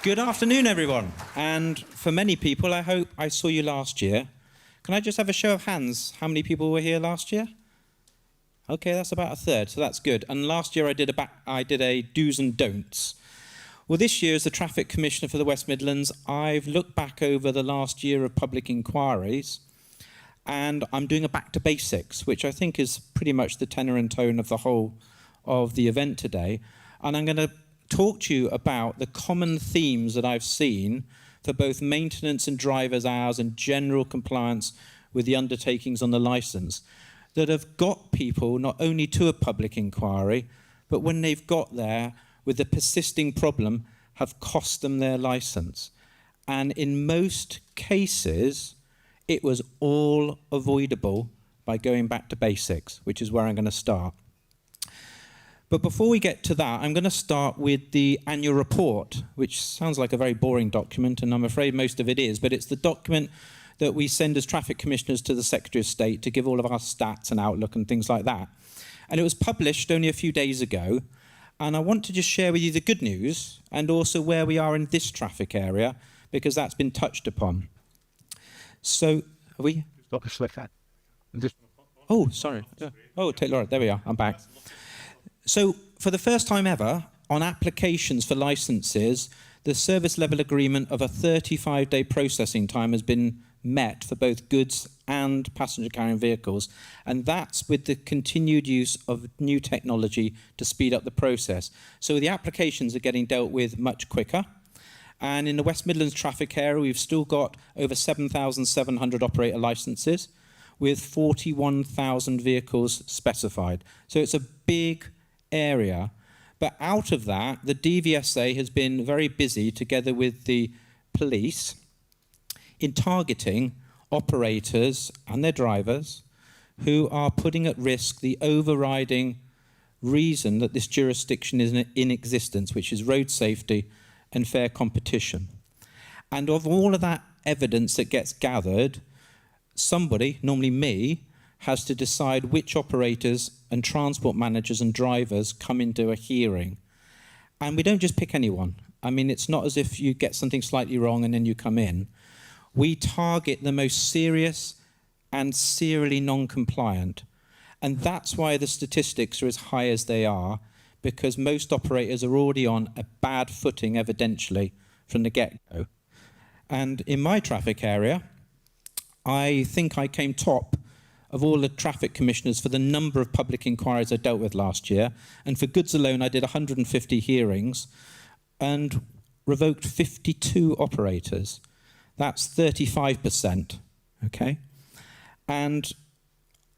Good afternoon, everyone. And for many people, I hope I saw you last year. Can I just have a show of hands? How many people were here last year? Okay, that's about a third, so that's good. And last year I did a do's and don'ts. Well, this year as the Traffic Commissioner for the West Midlands, I've looked back over the last year of public inquiries, and I'm doing a back to basics, which I think is pretty much the tenor and tone of the whole of the event today. And I'm going to talk to you about the common themes that I've seen for both maintenance and driver's hours and general compliance with the undertakings on the licence that have got people not only to a public inquiry, but when they've got there with a persisting problem, have cost them their licence. And in most cases, it was all avoidable by going back to basics, which is where I'm going to start. But before we get to that, I'm going to start with the annual report, which sounds like a very boring document, and I'm afraid most of it is, but it's the document that we send as traffic commissioners to the Secretary of State to give all of our stats and outlook and things like that. And it was published only a few days ago, and I want to just share with you the good news and also where we are in this traffic area, because that's been touched upon. So, are we? Oh, sorry. Oh, take Laura. There we are. I'm back. So, for the first time ever, on applications for licences, the service level agreement of a 35-day processing time has been met for both goods and passenger carrying vehicles, and that's with the continued use of new technology to speed up the process. So the applications are getting dealt with much quicker, and in the West Midlands traffic area we've still got over 7,700 operator licences with 41,000 vehicles specified. So it's a big area, but out of that the DVSA has been very busy together with the police in targeting operators and their drivers who are putting at risk the overriding reason that this jurisdiction is in existence, which is road safety and fair competition. And of all of that evidence that gets gathered, somebody, normally me, has to decide which operators and transport managers and drivers come into a hearing. And we don't just pick anyone. I mean, it's not as if you get something slightly wrong and then you come in. We target the most serious and serially non-compliant. And that's why the statistics are as high as they are, because most operators are already on a bad footing, evidentially, from the get-go. And in my traffic area, I think I came top of all the traffic commissioners for the number of public inquiries I dealt with last year. And for goods alone, I did 150 hearings and revoked 52 operators. That's 35%, okay? And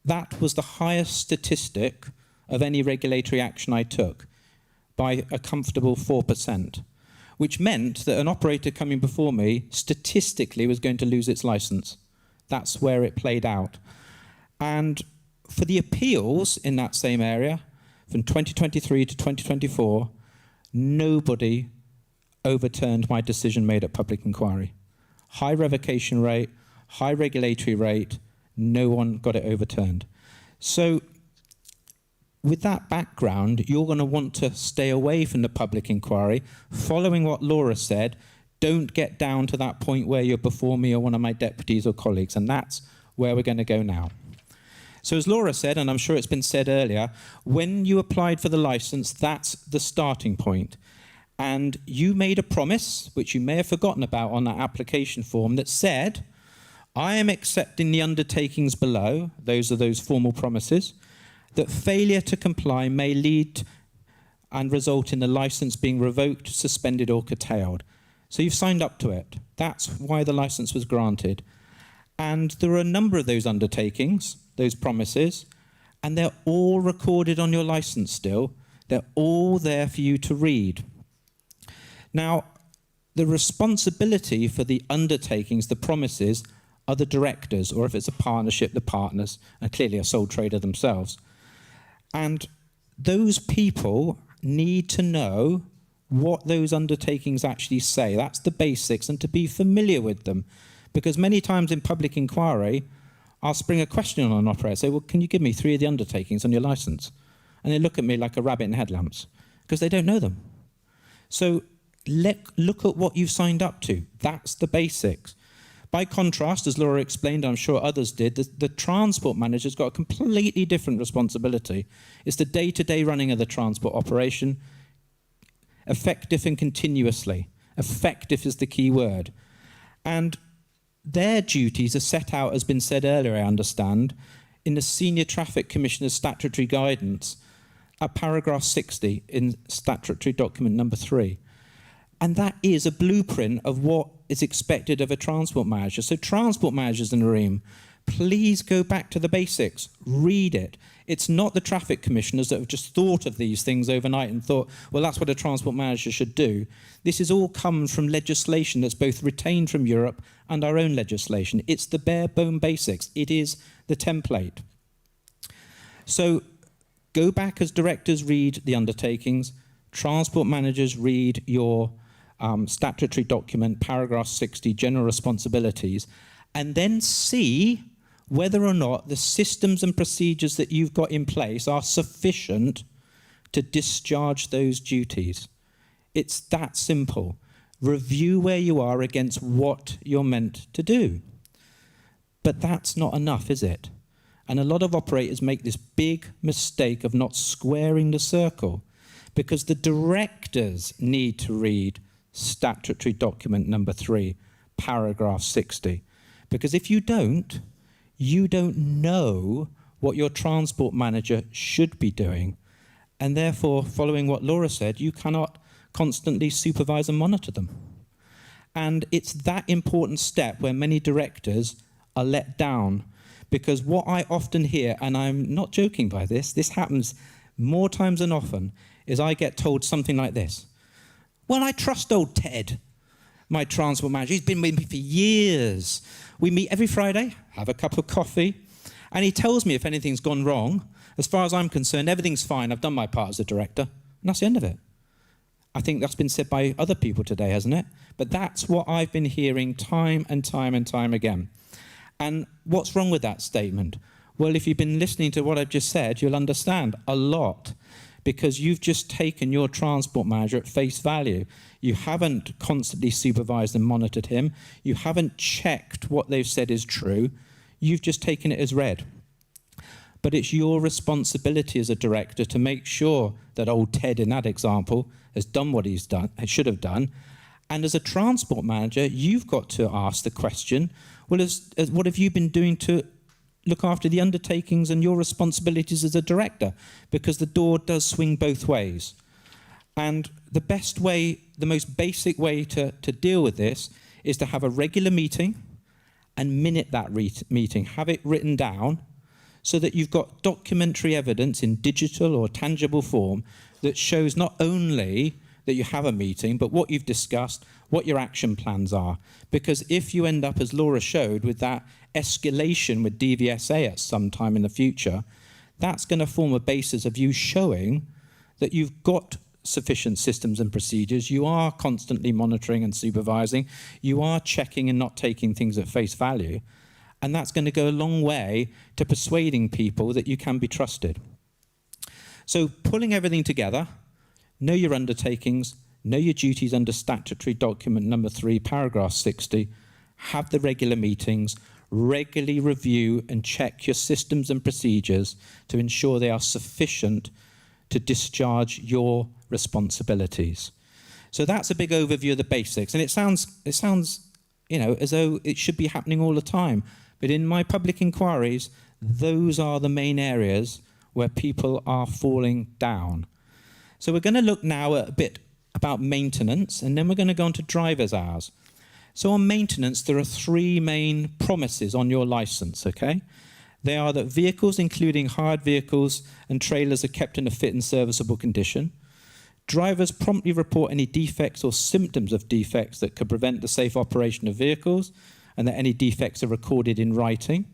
that was the highest statistic of any regulatory action I took by a comfortable 4%, which meant that an operator coming before me statistically was going to lose its license. That's where it played out. And for the appeals in that same area, from 2023 to 2024, nobody overturned my decision made at public inquiry. High revocation rate, high regulatory rate, no one got it overturned. So with that background, you're going to want to stay away from the public inquiry. Following what Laura said, don't get down to that point where you're before me or one of my deputies or colleagues, and that's where we're going to go now. So as Laura said, and I'm sure it's been said earlier, when you applied for the licence, that's the starting point. And you made a promise, which you may have forgotten about on that application form, that said, I am accepting the undertakings below, those are those formal promises, that failure to comply may lead and result in the licence being revoked, suspended or curtailed. So you've signed up to it. That's why the licence was granted. And there are a number of those undertakings, those promises, and they're all recorded on your licence still. They're all there for you to read. Now, the responsibility for the undertakings, the promises, are the directors, or if it's a partnership, the partners, and clearly a sole trader themselves. And those people need to know what those undertakings actually say. That's the basics, and to be familiar with them. Because many times in public inquiry, I'll spring a question on an operator, say, well, can you give me 3 of the undertakings on your licence? And they look at me like a rabbit in headlamps, because they don't know them. So look at what you've signed up to. That's the basics. By contrast, as Laura explained, I'm sure others did, the transport manager's got a completely different responsibility. It's the day-to-day running of the transport operation, effective and continuously. Effective is the key word. And their duties are set out, as been said earlier, I understand, in the Senior Traffic Commissioner's statutory guidance at paragraph 60 in statutory document number 3. And that is a blueprint of what is expected of a transport manager. So transport managers in the room, please go back to the basics, read it. It's not the traffic commissioners that have just thought of these things overnight and thought, well, that's what a transport manager should do. This is all come from legislation that's both retained from Europe and our own legislation. It's the bare bone basics. It is the template. So go back as directors, read the undertakings. Transport managers, read your statutory document, paragraph 60, general responsibilities, and then see whether or not the systems and procedures that you've got in place are sufficient to discharge those duties. It's that simple. Review where you are against what you're meant to do. But that's not enough, is it? And a lot of operators make this big mistake of not squaring the circle, because the directors need to read statutory document number 3, paragraph 60. Because if you don't know what your transport manager should be doing. And therefore, following what Laura said, you cannot constantly supervise and monitor them. And it's that important step where many directors are let down. Because what I often hear, and I'm not joking by this happens more times than often, is I get told something like this. Well, I trust old Ted, my transport manager. He's been with me for years. We meet every Friday, have a cup of coffee, and he tells me if anything's gone wrong. As far as I'm concerned, everything's fine. I've done my part as a director, and that's the end of it. I think that's been said by other people today, hasn't it? But that's what I've been hearing time and time and time again. And what's wrong with that statement? Well, if you've been listening to what I've just said, you'll understand a lot, because you've just taken your transport manager at face value. You haven't constantly supervised and monitored him. You haven't checked what they've said is true. You've just taken it as read. But it's your responsibility as a director to make sure that old Ted, in that example, has done what he's done, should have done. And as a transport manager, you've got to ask the question, well, what have you been doing to look after the undertakings and your responsibilities as a director? Because the door does swing both ways. And the best way, the most basic way to deal with this is to have a regular meeting and minute that meeting. Have it written down so that you've got documentary evidence in digital or tangible form that shows not only that you have a meeting, but what you've discussed, what your action plans are. Because if you end up, as Laura showed, with that escalation with DVSA at some time in the future, that's going to form a basis of you showing that you've got sufficient systems and procedures, you are constantly monitoring and supervising, you are checking and not taking things at face value, and that's going to go a long way to persuading people that you can be trusted. So pulling everything together, know your undertakings, know your duties under statutory document number 3, paragraph 60, have the regular meetings, regularly review and check your systems and procedures to ensure they are sufficient to discharge your responsibilities. So that's a big overview of the basics. And it sounds, as though it should be happening all the time. But in my public inquiries, those are the main areas where people are falling down. So we're going to look now at a bit about maintenance, and then we're going to go on to driver's hours. So on maintenance, there are 3 main promises on your license, okay? They are that vehicles, including hired vehicles and trailers, are kept in a fit and serviceable condition. Drivers promptly report any defects or symptoms of defects that could prevent the safe operation of vehicles, and that any defects are recorded in writing.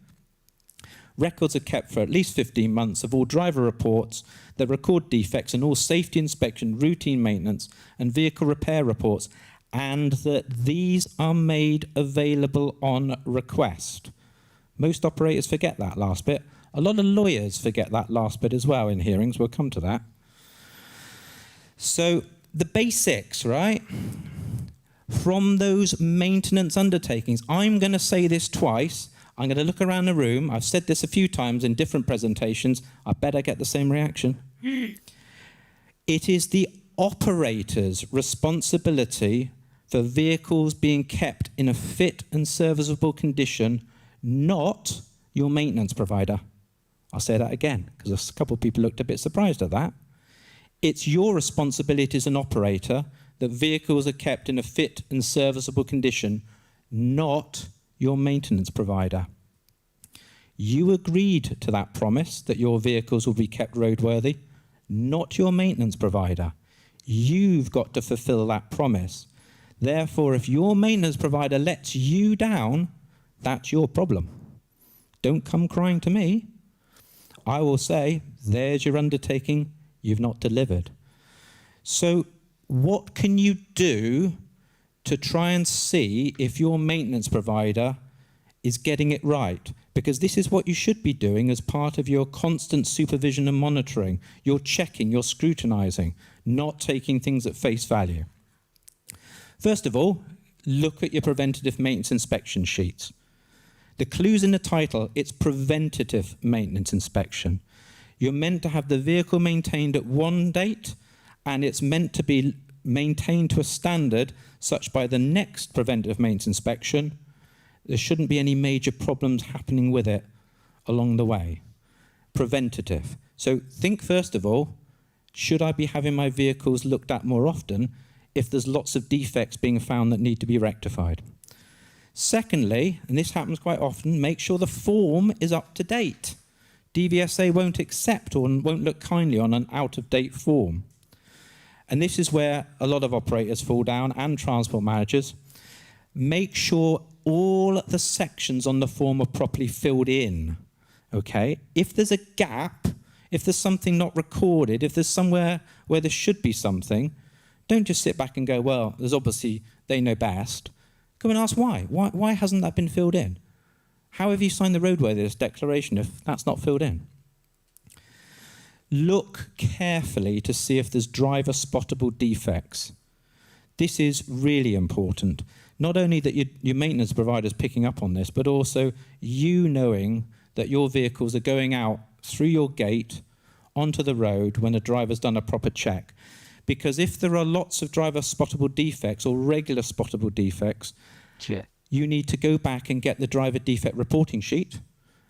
Records are kept for at least 15 months of all driver reports that record defects and all safety inspection, routine maintenance, and vehicle repair reports, and that these are made available on request. Most operators forget that last bit. A lot of lawyers forget that last bit as well in hearings. We'll come to that. So the basics, right? From those maintenance undertakings, I'm going to say this twice. I'm going to look around the room. I've said this a few times in different presentations. I bet I get the same reaction. It is the operator's responsibility for vehicles being kept in a fit and serviceable condition, not your maintenance provider. I'll say that again, because a couple of people looked a bit surprised at that. It's your responsibility as an operator that vehicles are kept in a fit and serviceable condition, not your maintenance provider. You agreed to that promise that your vehicles will be kept roadworthy, not your maintenance provider. You've got to fulfill that promise. Therefore, if your maintenance provider lets you down, that's your problem. Don't come crying to me. I will say, there's your undertaking, you've not delivered. So what can you do to try and see if your maintenance provider is getting it right? Because this is what you should be doing as part of your constant supervision and monitoring. You're checking, you're scrutinizing, not taking things at face value. First of all, look at your preventative maintenance inspection sheets. The clue's in the title, it's preventative maintenance inspection. You're meant to have the vehicle maintained at one date, and it's meant to be maintained to a standard such by the next preventative maintenance inspection, there shouldn't be any major problems happening with it along the way. Preventative. So think first of all, should I be having my vehicles looked at more often if there's lots of defects being found that need to be rectified? Secondly, and this happens quite often, make sure the form is up to date. DVSA won't accept or won't look kindly on an out-of-date form. And this is where a lot of operators fall down, and transport managers. Make sure all the sections on the form are properly filled in, okay? If there's a gap, if there's something not recorded, if there's somewhere where there should be something, don't just sit back and go, well, there's obviously, they know best. Go and ask why. Why hasn't that been filled in? How have you signed the roadworthiness declaration if that's not filled in? Look carefully to see if there's driver spottable defects. This is really important. Not only that your maintenance provider is picking up on this, but also you knowing that your vehicles are going out through your gate onto the road when the driver's done a proper check. Because if there are lots of driver spottable defects or regular spottable defects, you need to go back and get the driver defect reporting sheet,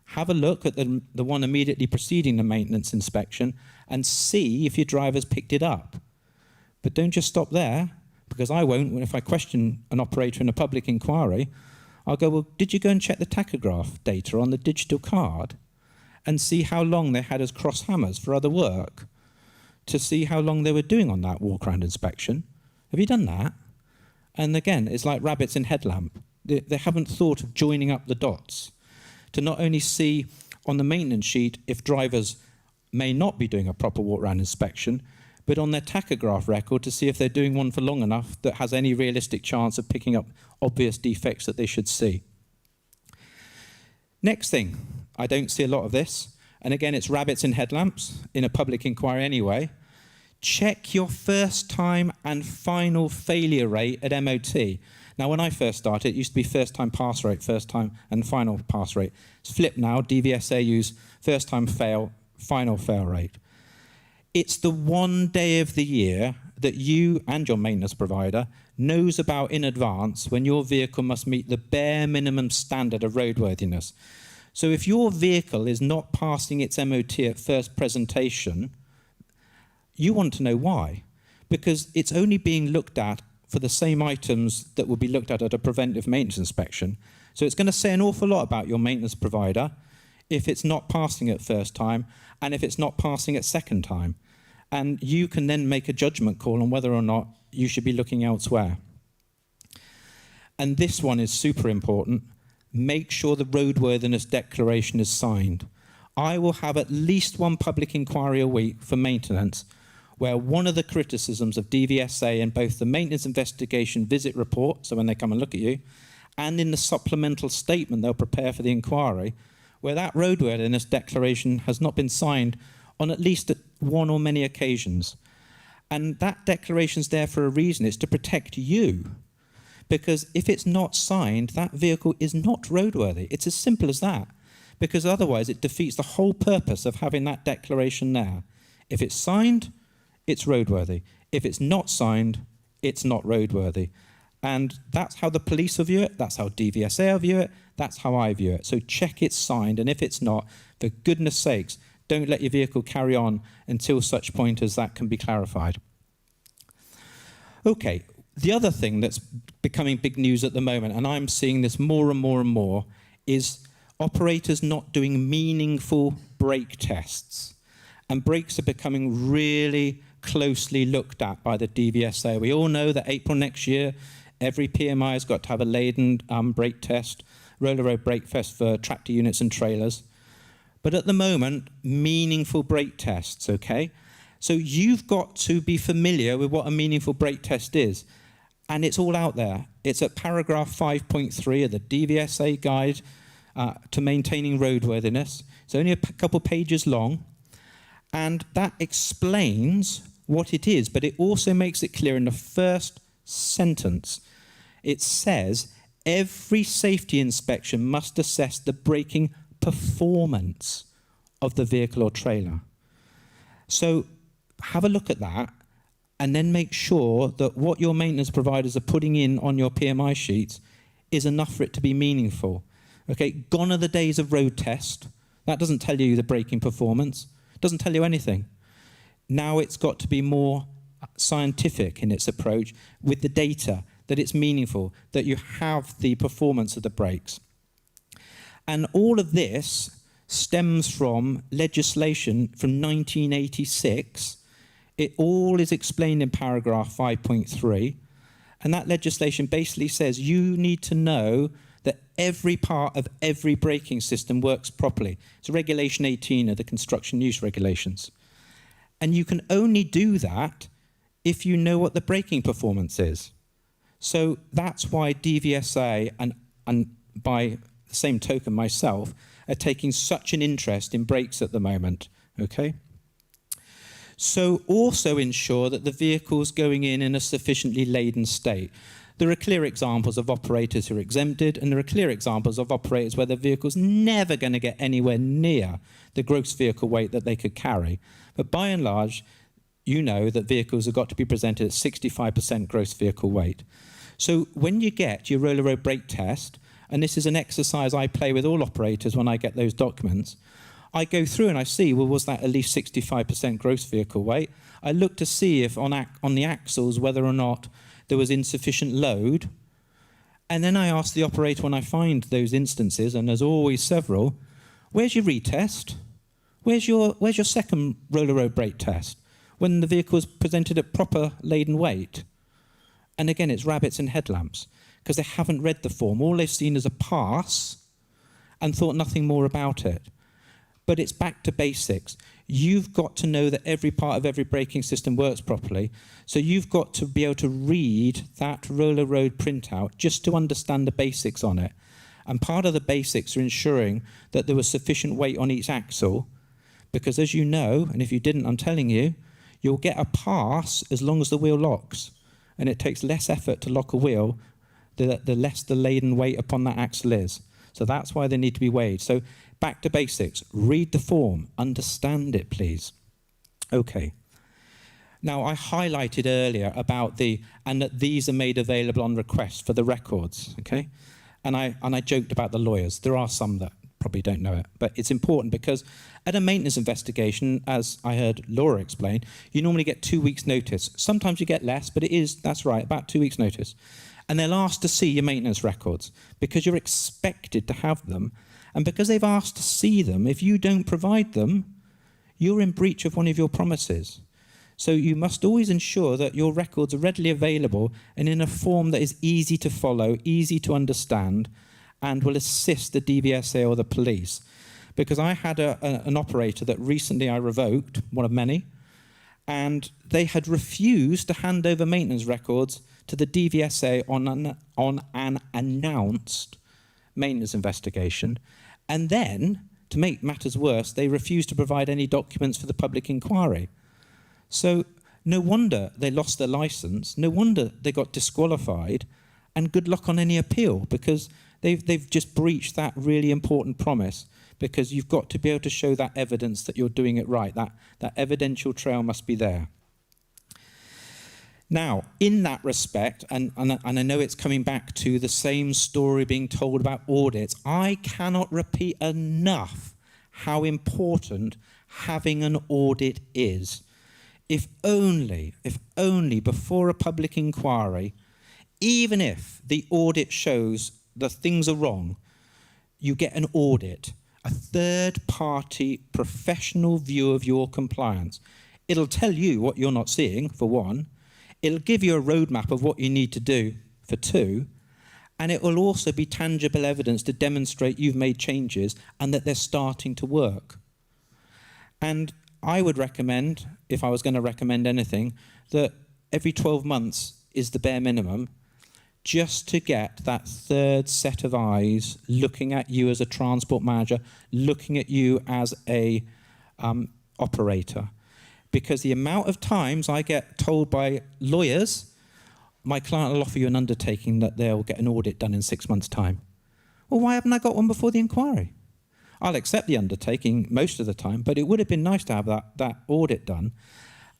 have a look at the one immediately preceding the maintenance inspection, and see if your driver's picked it up. But don't just stop there, because I won't. If I question an operator in a public inquiry, I'll go, well, did you go and check the tachograph data on the digital card and see how long they had as cross hammers for other work, to see how long they were doing on that walk-around inspection? Have you done that? And again, it's like rabbits in headlamp. They haven't thought of joining up the dots to not only see on the maintenance sheet if drivers may not be doing a proper walk-around inspection, but on their tachograph record to see if they're doing one for long enough that has any realistic chance of picking up obvious defects that they should see. Next thing, I don't see a lot of this, and again, it's rabbits in headlamps in a public inquiry anyway. Check your first time and final failure rate at MOT. Now, when I first started, it used to be first time pass rate, first time and final pass rate. It's flipped now. DVSA use first time fail, final fail rate. It's the one day of the year that you and your maintenance provider knows about in advance when your vehicle must meet the bare minimum standard of roadworthiness. So if your vehicle is not passing its MOT at first presentation, you want to know why. Because it's only being looked at for the same items that will be looked at a preventive maintenance inspection. So it's going to say an awful lot about your maintenance provider if it's not passing at first time and if it's not passing at second time. And you can then make a judgment call on whether or not you should be looking elsewhere. And this one is super important. Make sure the roadworthiness declaration is signed. I will have at least one public inquiry a week for maintenance where one of the criticisms of DVSA in both the maintenance investigation visit report, so when they come and look at you, and in the supplemental statement they'll prepare for the inquiry, where that roadworthiness declaration has not been signed on at least one or many occasions. And that declaration's there for a reason. It's to protect you. Because if it's not signed, that vehicle is not roadworthy. It's as simple as that. Because otherwise it defeats the whole purpose of having that declaration there. If it's signed, it's roadworthy. If it's not signed, it's not roadworthy. And that's how the police will view it. That's how DVSA will view it. That's how I view it. So check it's signed. And if it's not, for goodness sakes, don't let your vehicle carry on until such point as that can be clarified. Okay, the other thing that's becoming big news at the moment, and I'm seeing this more and more and more, is operators not doing meaningful brake tests. And brakes are becoming really closely looked at by the DVSA. We all know that April next year, every PMI has got to have a laden brake test, roller road brake test for tractor units and trailers. But at the moment, meaningful brake tests, okay? So you've got to be familiar with what a meaningful brake test is. And it's all out there. It's at paragraph 5.3 of the DVSA guide to maintaining roadworthiness. It's only a couple pages long. And that explains what it is, but it also makes it clear in the first sentence. It says, every safety inspection must assess the braking performance of the vehicle or trailer. So have a look at that and then make sure that what your maintenance providers are putting in on your PMI sheets is enough for it to be meaningful. Okay, gone are the days of road test. That doesn't tell you the braking performance. It doesn't tell you anything. Now it's got to be more scientific in its approach with the data, that it's meaningful, that you have the performance of the brakes. And all of this stems from legislation from 1986. It all is explained in paragraph 5.3. And that legislation basically says you need to know that every part of every braking system works properly. It's Regulation 18 of the Construction Use Regulations. And you can only do that if you know what the braking performance is. So that's why DVSA and by the same token myself are taking such an interest in brakes at the moment, okay? So also ensure that the vehicle's going in a sufficiently laden state. There are clear examples of operators who are exempted, and there are clear examples of operators where the vehicle's never going to get anywhere near the gross vehicle weight that they could carry. But by and large, you know that vehicles have got to be presented at 65% gross vehicle weight. So when you get your roller road brake test, and this is an exercise I play with all operators when I get those documents, I go through and I see, well, was that at least 65% gross vehicle weight? I look to see if on the axles whether or not there was insufficient load. And then I ask the operator when I find those instances, and there's always several, where's your retest? Where's your second roller road brake test? When the vehicle is presented at proper laden weight. And again, it's rabbits and headlamps, because they haven't read the form. All they've seen is a pass and thought nothing more about it. But it's back to basics. You've got to know that every part of every braking system works properly. So you've got to be able to read that roller road printout just to understand the basics on it. And part of the basics are ensuring that there was sufficient weight on each axle, because as you know, and if you didn't, I'm telling you, you'll get a pass as long as the wheel locks. And it takes less effort to lock a wheel, the less the laden weight upon that axle is. So that's why they need to be weighed. So back to basics. Read the form. Understand it, please. Okay. Now, I highlighted earlier about and that these are made available on request for the records, okay? And I joked about the lawyers. There are some that probably don't know it, but it's important because at a maintenance investigation, as I heard Laura explain, you normally get 2 weeks' notice. Sometimes you get less, but that's right, about 2 weeks' notice. And they'll ask to see your maintenance records because you're expected to have them. And because they've asked to see them, if you don't provide them, you're in breach of one of your promises. So you must always ensure that your records are readily available and in a form that is easy to follow, easy to understand, and will assist the DVSA or the police. Because I had an operator that recently I revoked, one of many, and they had refused to hand over maintenance records to the DVSA on an announced maintenance investigation. And then, to make matters worse, they refused to provide any documents for the public inquiry. So No wonder they lost their licence. No wonder they got disqualified. And good luck on any appeal, because they've just breached that really important promise, because you've got to be able to show that evidence that you're doing it right. That evidential trail must be there. Now, in that respect, and I know it's coming back to the same story being told about audits, I cannot repeat enough how important having an audit is. If only before a public inquiry, even if the audit shows that things are wrong, you get an audit, a third-party professional view of your compliance. It'll tell you what you're not seeing, for one. It'll give you a roadmap of what you need to do, for two. And it will also be tangible evidence to demonstrate you've made changes and that they're starting to work. And I would recommend, if I was going to recommend anything, that every 12 months is the bare minimum, just to get that third set of eyes looking at you as a transport manager, looking at you as a operator. Because the amount of times I get told by lawyers, my client will offer you an undertaking that they'll get an audit done in 6 months' time. Well, why haven't I got one before the inquiry? I'll accept the undertaking most of the time, but it would have been nice to have that audit done.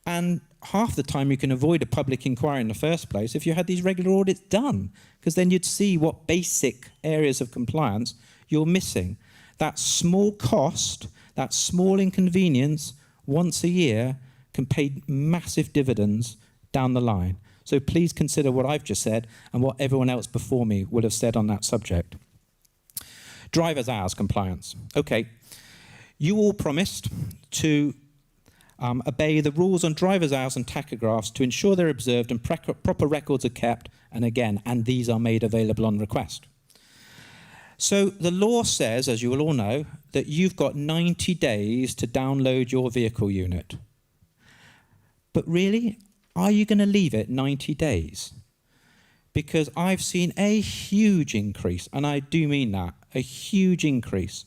And half the time you can avoid a public inquiry in the first place if you had these regular audits done, because then you'd see what basic areas of compliance you're missing. That small cost, that small inconvenience once a year can pay massive dividends down the line. So please consider what I've just said and what everyone else before me would have said on that subject. Driver's hours compliance. Okay, you all promised to obey the rules on driver's hours and tachographs to ensure they're observed and proper records are kept, and these are made available on request. So the law says, as you will all know, that you've got 90 days to download your vehicle unit. But really, are you going to leave it 90 days? Because I've seen a huge increase, and I do mean that, a huge increase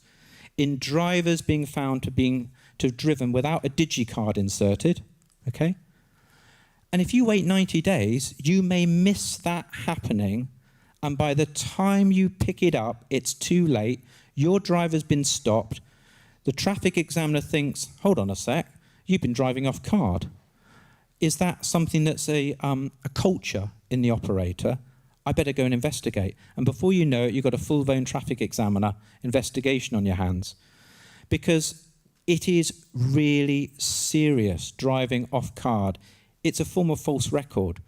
in drivers being found to have driven without a digicard inserted, okay? And if you wait 90 days, you may miss that happening, and by the time you pick it up, it's too late, your driver's been stopped, the traffic examiner thinks, hold on a sec, you've been driving off card. Is that something that's a culture in the operator? I better go and investigate. And before you know it, you've got a full-blown traffic examiner investigation on your hands. Because it is really serious, driving off card. It's a form of false record.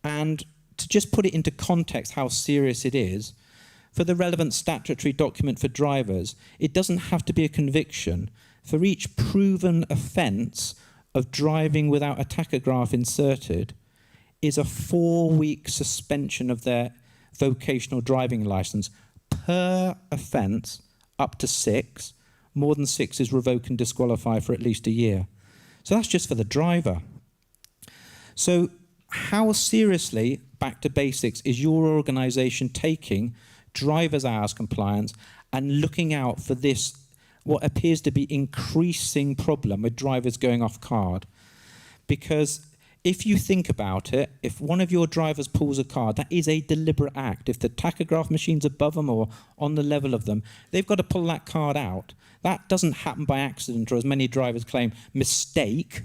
And to just put it into context how serious it is, for the relevant statutory document for drivers, it doesn't have to be a conviction. For each proven offence of driving without a tachograph inserted is a 4-week suspension of their vocational driving licence per offence, up to 6. More than 6 is revoke and disqualify for at least a year. So that's just for the driver. So how seriously, back to basics, is your organisation taking driver's hours compliance and looking out for this, what appears to be increasing problem with drivers going off card? Because if you think about it, if one of your drivers pulls a card, that is a deliberate act. If the tachograph machine's above them or on the level of them, they've got to pull that card out. That doesn't happen by accident, or as many drivers claim, mistake,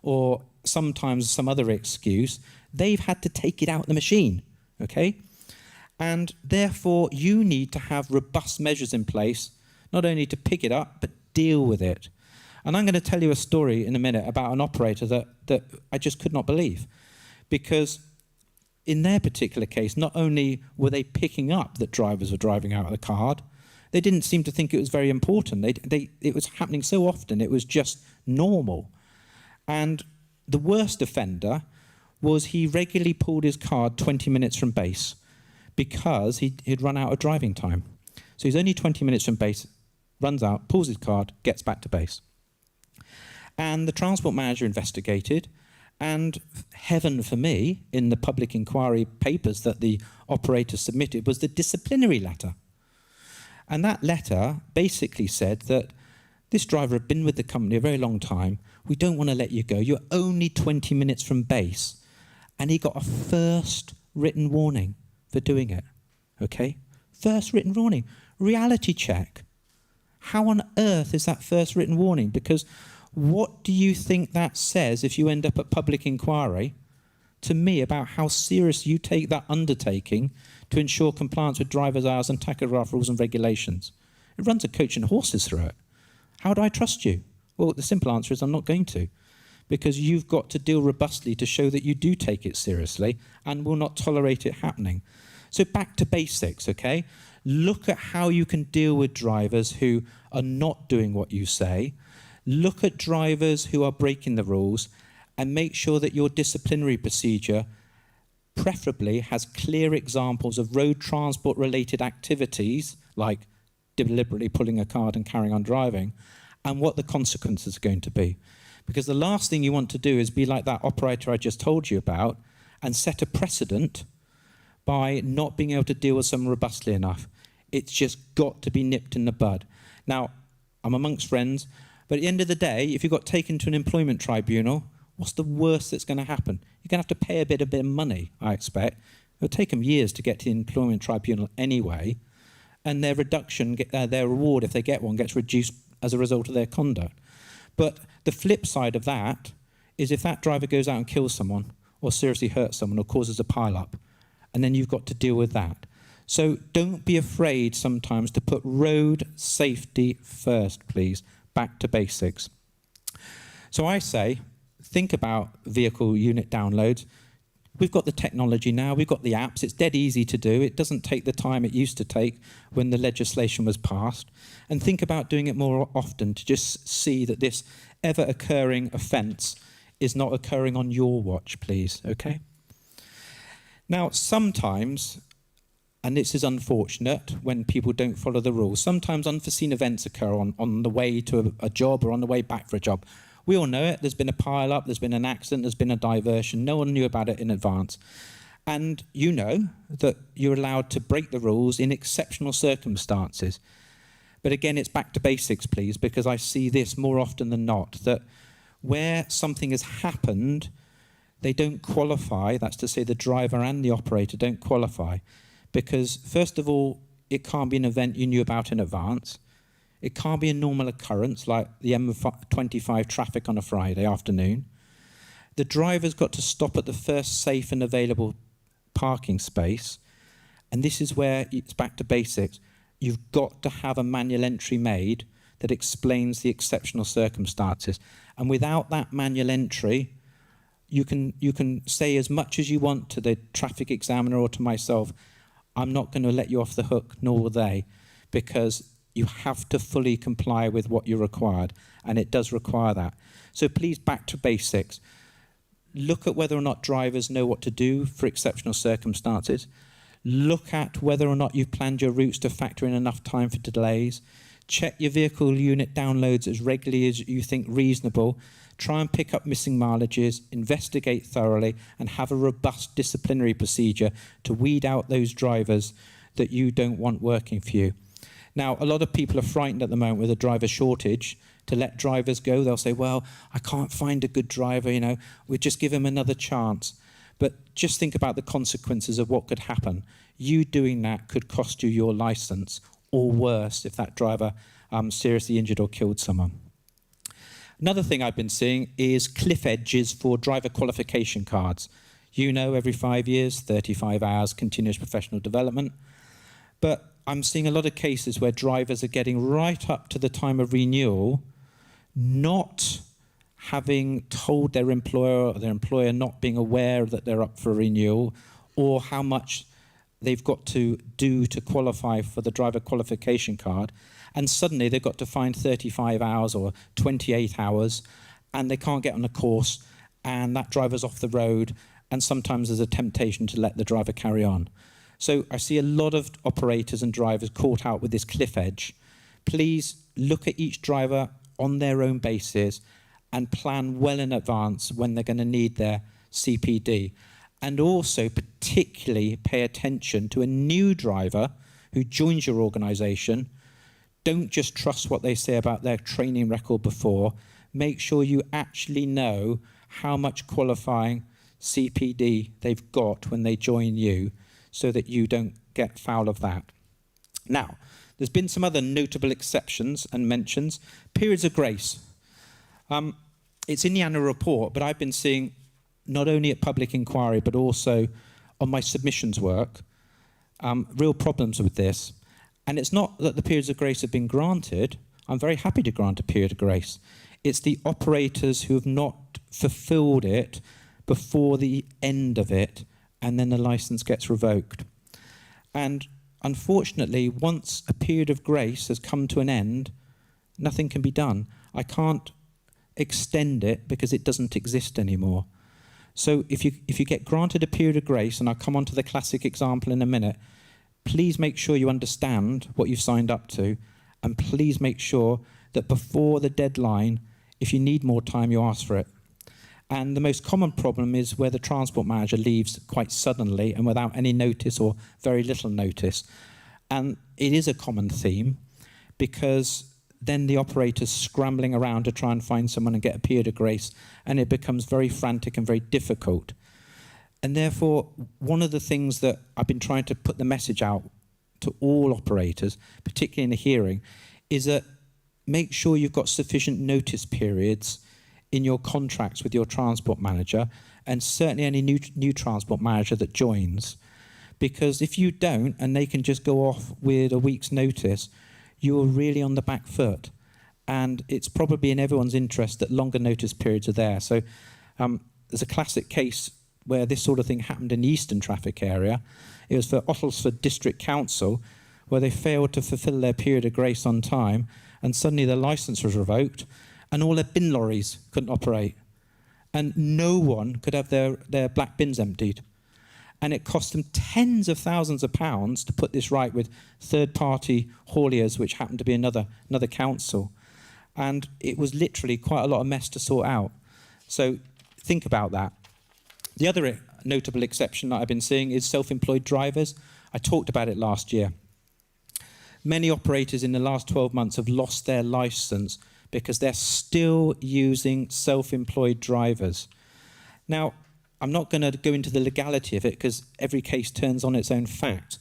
or sometimes some other excuse. They've had to take it out of the machine, okay? And therefore, you need to have robust measures in place, not only to pick it up, but deal with it. And I'm going to tell you a story in a minute about an operator that I just could not believe. Because in their particular case, not only were they picking up that drivers were driving out of the card, they didn't seem to think it was very important. It was happening so often, it was just normal. And the worst offender was he regularly pulled his card 20 minutes from base because he'd run out of driving time. So he's only 20 minutes from base, runs out, pulls his card, gets back to base. And the transport manager investigated, and heaven for me, in the public inquiry papers that the operator submitted, was the disciplinary letter. And that letter basically said that this driver had been with the company a very long time, We don't want to let you go. You're only 20 minutes from base. And he got a first written warning for doing it. Okay? First written warning. Reality check. How on earth is that first written warning? Because what do you think that says if you end up at public inquiry to me about how serious you take that undertaking to ensure compliance with driver's hours and tachograph rules and regulations? It runs a coach and horses through it. How do I trust you? Well, the simple answer is I'm not going to, because you've got to deal robustly to show that you do take it seriously and will not tolerate it happening. So back to basics, okay? Look at how you can deal with drivers who are not doing what you say. Look at drivers who are breaking the rules and make sure that your disciplinary procedure preferably has clear examples of road transport related activities like deliberately pulling a card and carrying on driving, and what the consequences are going to be. Because the last thing you want to do is be like that operator I just told you about and set a precedent by not being able to deal with someone robustly enough. It's just got to be nipped in the bud. Now, I'm amongst friends, but at the end of the day, if you got taken to an employment tribunal, what's the worst that's going to happen? You're going to have to pay a bit of money, I expect. It'll take them years to get to the employment tribunal anyway, and their reduction, their reward, if they get one, gets reduced as a result of their conduct. But the flip side of that is if that driver goes out and kills someone or seriously hurts someone or causes a pile-up, and then you've got to deal with that. So don't be afraid sometimes to put road safety first, please. Back to basics. So I say, think about vehicle unit downloads. We've got the technology now, we've got the apps, it's dead easy to do. It doesn't take the time it used to take when the legislation was passed. And think about doing it more often to just see that this ever-occurring offence is not occurring on your watch, please, okay? Now, sometimes, and this is unfortunate when people don't follow the rules, sometimes unforeseen events occur on the way to a job or on the way back for a job. We all know it. There's been a pile-up, there's been an accident, there's been a diversion. No one knew about it in advance. And you know that you're allowed to break the rules in exceptional circumstances. But again, it's back to basics, please, because I see this more often than not, that where something has happened, they don't qualify. That's to say the driver and the operator don't qualify. Because, first of all, it can't be an event you knew about in advance. It can't be a normal occurrence like the M25 traffic on a Friday afternoon. The driver's got to stop at the first safe and available parking space. And this is where it's back to basics. You've got to have a manual entry made that explains the exceptional circumstances. And without that manual entry, you can say as much as you want to the traffic examiner or to myself, I'm not going to let you off the hook, nor will they, because you have to fully comply with what you're required, and it does require that. So please, back to basics. Look at whether or not drivers know what to do for exceptional circumstances. Look at whether or not you've planned your routes to factor in enough time for delays. Check your vehicle unit downloads as regularly as you think reasonable. Try and pick up missing mileages, investigate thoroughly, and have a robust disciplinary procedure to weed out those drivers that you don't want working for you. Now, a lot of people are frightened at the moment with a driver shortage to let drivers go. They'll say, well, I can't find a good driver, we'll just give him another chance. But just think about the consequences of what could happen. You doing that could cost you your licence, or worse, if that driver seriously injured or killed someone. Another thing I've been seeing is cliff edges for driver qualification cards. Every 5 years, 35 hours continuous professional development. But I'm seeing a lot of cases where drivers are getting right up to the time of renewal, not having told their employer, or their employer not being aware that they're up for renewal, or how much they've got to do to qualify for the driver qualification card, and suddenly they've got to find 35 hours or 28 hours, and they can't get on a course, and that driver's off the road, and sometimes there's a temptation to let the driver carry on. So I see a lot of operators and drivers caught out with this cliff edge. Please look at each driver on their own basis and plan well in advance when they're going to need their CPD. And also particularly pay attention to a new driver who joins your organisation. Don't just trust what they say about their training record before. make sure you actually know how much qualifying CPD they've got when they join you, so that you don't get foul of that. Now, there's been some other notable exceptions and mentions. Periods of grace. It's in the annual report, but I've been seeing, not only at public inquiry, but also on my submissions work, real problems with this. And it's not that the periods of grace have been granted. I'm very happy to grant a period of grace. It's the operators who have not fulfilled it before the end of it, and then the license gets revoked. And unfortunately, once a period of grace has come to an end, nothing can be done. I can't extend it because it doesn't exist anymore. So if you get granted a period of grace, and I'll come on to the classic example in a minute, please make sure you understand what you've signed up to, and please make sure that before the deadline, if you need more time, you ask for it. And the most common problem is where the transport manager leaves quite suddenly and without any notice or very little notice. And it is a common theme, because then the operator's scrambling around to try and find someone and get a period of grace, and it becomes very frantic and very difficult. And therefore, one of the things that I've been trying to put the message out to all operators, particularly in a hearing, is that make sure you've got sufficient notice periods in your contracts with your transport manager, and certainly any new transport manager that joins. Because if you don't, and they can just go off with a week's notice, you're really on the back foot. And it's probably in everyone's interest that longer notice periods are there. So there's a classic case where this sort of thing happened in the Eastern traffic area. It was for Ottlesford District Council, where they failed to fulfil their period of grace on time, and suddenly their licence was revoked, and all their bin lorries couldn't operate. And no one could have their black bins emptied. And it cost them tens of thousands of pounds to put this right with third-party hauliers, which happened to be another council. And it was literally quite a lot of mess to sort out. So think about that. The other notable exception that I've been seeing is self-employed drivers. I talked about it last year. Many operators in the last 12 months have lost their licence because they're still using self-employed drivers. Now, I'm not going to go into the legality of it, because every case turns on its own fact.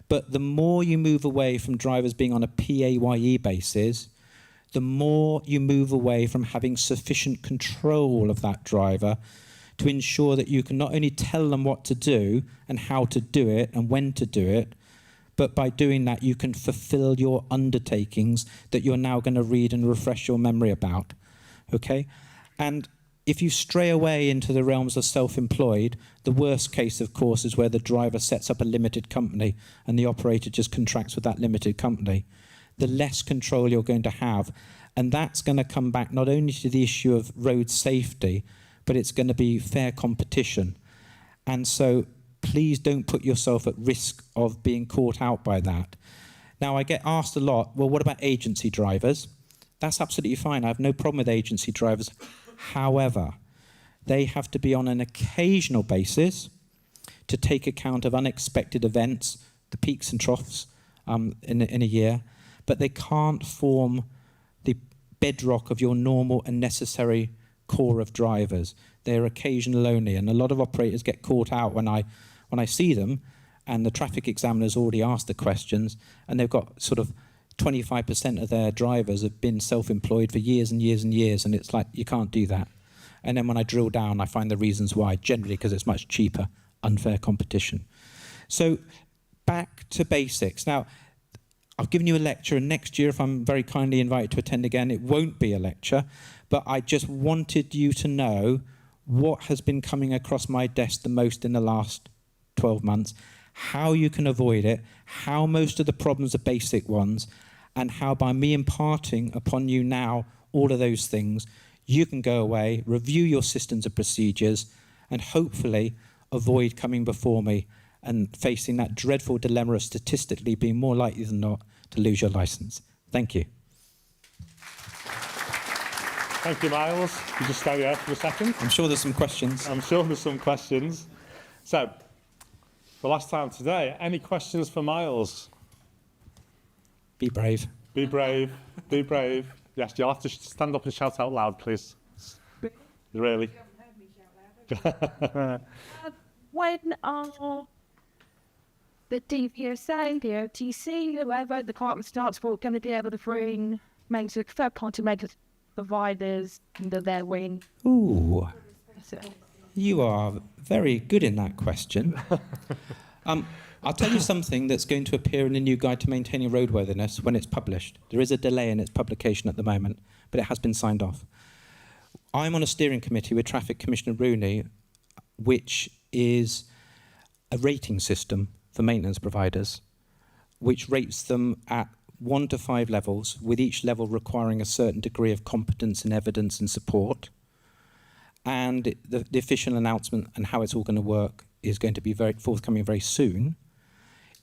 But the more you move away from drivers being on a PAYE basis, the more you move away from having sufficient control of that driver to ensure that you can not only tell them what to do and how to do it and when to do it, but by doing that, you can fulfill your undertakings that you're now going to read and refresh your memory about. Okay? And if you stray away into the realms of self-employed, the worst case, of course, is where the driver sets up a limited company and the operator just contracts with that limited company. The less control you're going to have. And that's going to come back not only to the issue of road safety, but it's going to be fair competition. And so please don't put yourself at risk of being caught out by that. Now, I get asked a lot, well, what about agency drivers? That's absolutely fine. I have no problem with agency drivers. However, they have to be on an occasional basis to take account of unexpected events, the peaks and troughs in a year, but they can't form the bedrock of your normal and necessary core of drivers. They're occasional only, and a lot of operators get caught out when I see them, and the traffic examiner's already asked the questions, and they've got sort of 25% of their drivers have been self-employed for years and years and years, and it's like, you can't do that. And then when I drill down, I find the reasons why, generally because it's much cheaper, unfair competition. So back to basics. Now, I've given you a lecture, and next year, if I'm very kindly invited to attend again, it won't be a lecture, but I just wanted you to know what has been coming across my desk the most in the last 12 months, how you can avoid it, how most of the problems are basic ones, and how by me imparting upon you now all of those things, you can go away, review your systems and procedures, and hopefully avoid coming before me and facing that dreadful dilemma of statistically being more likely than not to lose your licence. Thank you. Thank you, Miles. You just stay there for a second. I'm sure there's some questions. I'm sure there's some questions. So, for last time today, any questions for Miles? Be brave. Be brave. Be brave. Yes, you'll have to stand up and shout out loud, please. Really? When are the DVSA, the OTC, whoever, the Department of Transport going to be able to bring third-party maintenance providers under their wing? Ooh, you are very good in that question. I'll tell you something that's going to appear in the new Guide to Maintaining Roadworthiness when it's published. There is a delay in its publication at the moment, but it has been signed off. I'm on a steering committee with Traffic Commissioner Rooney, which is a rating system for maintenance providers, which rates them at 1 to 5 levels, with each level requiring a certain degree of competence and evidence and support. And the official announcement and how it's all going to work is going to be forthcoming very soon.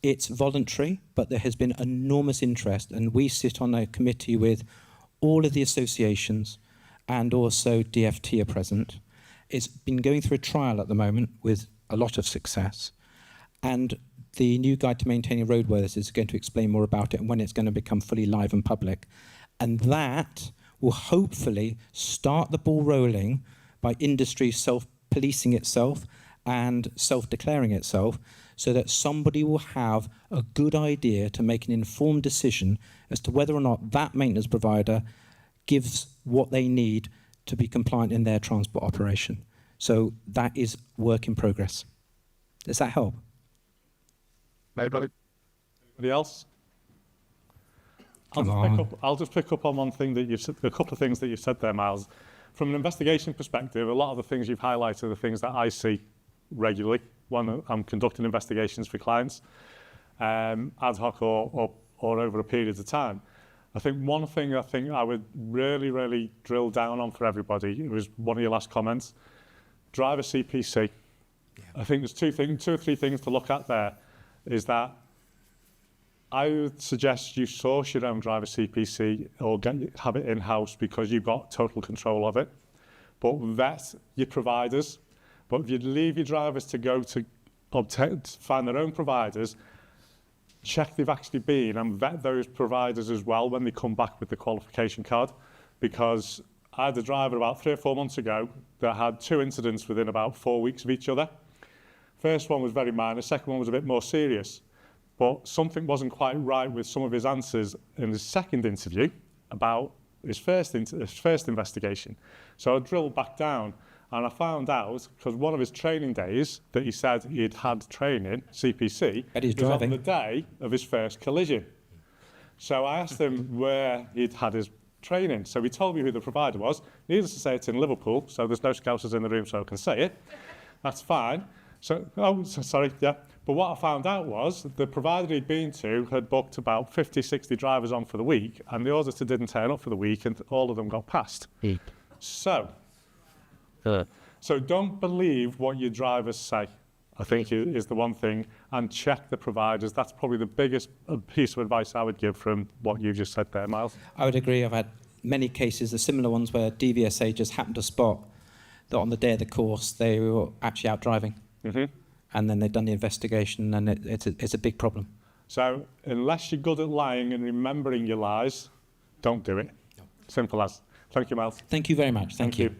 It's voluntary, but there has been enormous interest, and we sit on a committee with all of the associations, and also DFT are present. It's been going through a trial at the moment with a lot of success, and the new Guide to Maintaining Roadworthiness is going to explain more about it and when it's going to become fully live and public. And that will hopefully start the ball rolling by industry self-policing itself and self-declaring itself, so that somebody will have a good idea to make an informed decision as to whether or not that maintenance provider gives what they need to be compliant in their transport operation. So that is work in progress. Does that help? Anybody else? Come on. I'll just pick up on one thing that you've said, a couple of things that you've said there, Miles. From an investigation perspective, a lot of the things you've highlighted are things that I see regularly when I'm conducting investigations for clients, ad hoc or over a period of time. I think one thing I would really drill down on for everybody, it was one of your last comments, driver CPC. Yeah. I think there's two or three things to look at there. Is that I would suggest you source your own driver CPC or have it in-house, because you've got total control of it. But vet your providers. But if you leave your drivers to go to find their own providers, check they've actually been and vet those providers as well when they come back with the qualification card. Because I had a driver about 3 or 4 months ago that had 2 incidents within about 4 weeks of each other. First one was very minor, second one was a bit more serious. But something wasn't quite right with some of his answers in his second interview about his first investigation. So I drilled back down and I found out, because one of his training days that he said he'd had training, CPC, was on the day of his first collision. So I asked him where he'd had his training. So he told me who the provider was. Needless to say, it's in Liverpool, so there's no Scousers in the room, so I can say it. That's fine. Sorry. But what I found out was the provider he'd been to had booked about 50, 60 drivers on for the week, and the auditor didn't turn up for the week, and all of them got passed. So don't believe what your drivers say, I think is the one thing, and check the providers. That's probably the biggest piece of advice I would give from what you just said there, Miles. I would agree. I've had many cases, the similar ones, where DVSA just happened to spot that on the day of the course they were actually out driving. Mm-hmm. And then they've done the investigation, and it's a big problem. So unless you're good at lying and remembering your lies, don't do it. No. Simple as. Thank you, Miles. Thank you very much. Thank you.